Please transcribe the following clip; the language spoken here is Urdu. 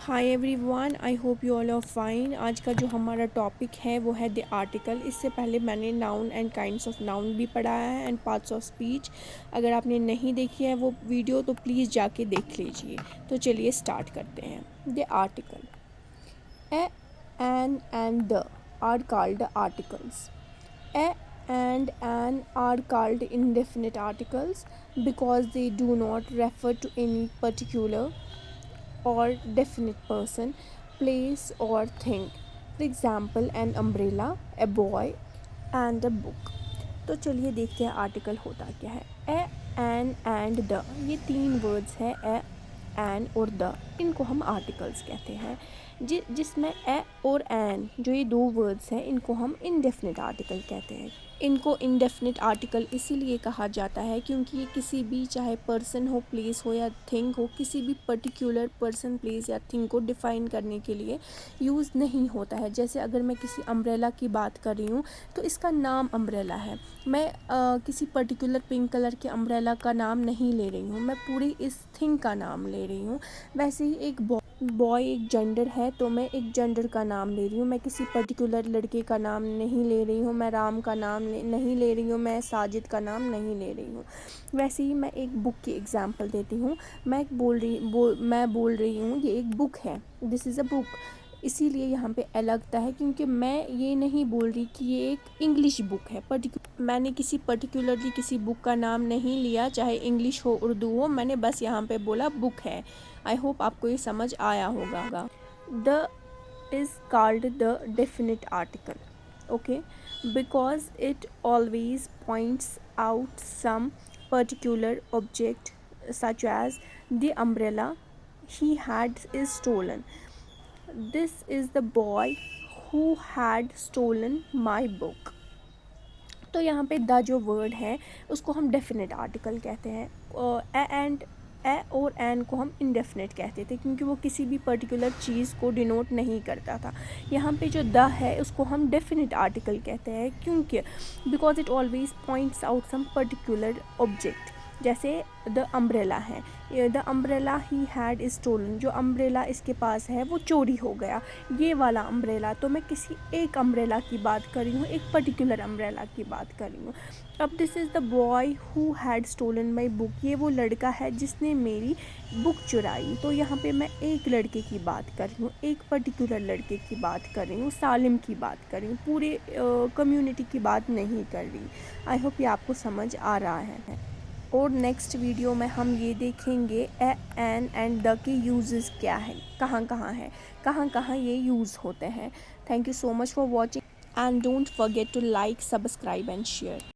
High everyone, I hope you all are fine. آج کا جو ہمارا ٹاپک ہے وہ ہے دی آرٹیکل۔ اس سے پہلے میں نے noun and kinds of noun بھی پڑھایا ہے اینڈ پارٹس آف اسپیچ۔ اگر آپ نے نہیں دیکھی ہے وہ ویڈیو تو پلیز جا کے دیکھ لیجئے۔ تو چلیے اسٹارٹ کرتے ہیں۔ The article, a, an and the are called articles. A and an are called indefinite articles because they do not refer to any particular or definite person, place or thing. For example, an umbrella, a boy and a book. تو چلیے دیکھتے ہیں آرٹیکل ہوتا کیا ہے۔ اے، این اینڈ the، یہ تین ورڈز ہیں، اے، این اور the، ان کو ہم آرٹیکلز کہتے ہیں۔ جس میں اے اور این جو یہ دو ورڈز ہیں ان کو ہم انڈیفینٹ آرٹیکل کہتے ہیں۔ ان کو انڈیفینٹ آرٹیکل اسی لیے کہا جاتا ہے کیونکہ یہ کسی بھی، چاہے پرسن ہو، پلیس ہو یا تھنگ ہو، کسی بھی پرٹیکولر پرسن، پلیس یا تھنگ کو ڈیفائن کرنے کے لیے یوز نہیں ہوتا ہے۔ جیسے اگر میں کسی امبریلا کی بات کر رہی ہوں تو اس کا نام امبریلا ہے، میں کسی پرٹیکولر پنک کلر کے امبریلا کا نام نہیں لے رہی ہوں، میں پوری اس تھنگ کا نام لے رہی ہوں۔ ویسے ہی ایک بوائے ایک جینڈر ہے تو میں ایک جینڈر کا نام لے رہی ہوں، میں کسی پرٹیکولر لڑکے کا نام نہیں لے رہی ہوں، میں رام کا نام نہیں لے رہی ہوں، میں ساجد کا نام نہیں لے رہی ہوں۔ ویسے ہی میں ایک بک کی اگزامپل دیتی ہوں، میں بول رہی ہوں یہ ایک بک ہے، دس از اے بک، اسی لیے یہاں پہ اے لگتا ہے کیونکہ میں یہ نہیں بول رہی کہ یہ ایک انگلش بک ہے، میں نے کسی پرٹیکولرلی کسی بک کا نام نہیں لیا، چاہے انگلش ہو اردو ہو، میں نے بس یہاں پہ بولا بک ہے۔ آئی ہوپ آپ کو یہ سمجھ آیا ہوگا۔ The is called the definite article, okay, because it always points out some particular object such as the umbrella he had is stolen. This is the boy who had stolen my book. تو یہاں پہ دا جو ورڈ ہے اس کو ہم ڈیفینٹ آرٹیکل کہتے ہیں، اے اور این کو ہم انڈیفینٹ کہتے تھے کیونکہ وہ کسی بھی پرٹیکولر چیز کو ڈینوٹ نہیں کرتا تھا۔ یہاں پہ جو دا ہے اس کو ہم ڈیفینٹ آرٹیکل کہتے ہیں کیونکہ because it always points out some particular object, جیسے دا امبریلا ہے، the umbrella he had is stolen, جو امبریلا اس کے پاس ہے وہ چوری ہو گیا، یہ والا امبریلا، تو میں کسی ایک امبریلا کی بات کر رہی ہوں، ایک پرٹیکولر امبریلا کی بات کر رہی ہوں۔ اب this is the boy who had stolen my book, یہ وہ لڑکا ہے جس نے میری بک چرائی، تو یہاں پہ میں ایک لڑکے کی بات کر رہی ہوں، ایک پرٹیکولر لڑکے کی بات کر رہی ہوں، سالم کی بات کر رہی ہوں، پورے کمیونٹی کی بات نہیں کر رہی۔ آئی ہوپ یہ آپ کو سمجھ آ رہا ہے۔ اور نیکسٹ ویڈیو میں ہم یہ دیکھیں گے اے، این اینڈ دا کے یوزز کیا ہے، کہاں کہاں یہ یوز ہوتے ہیں۔ Thank you so much for watching and don't forget to like, subscribe and share.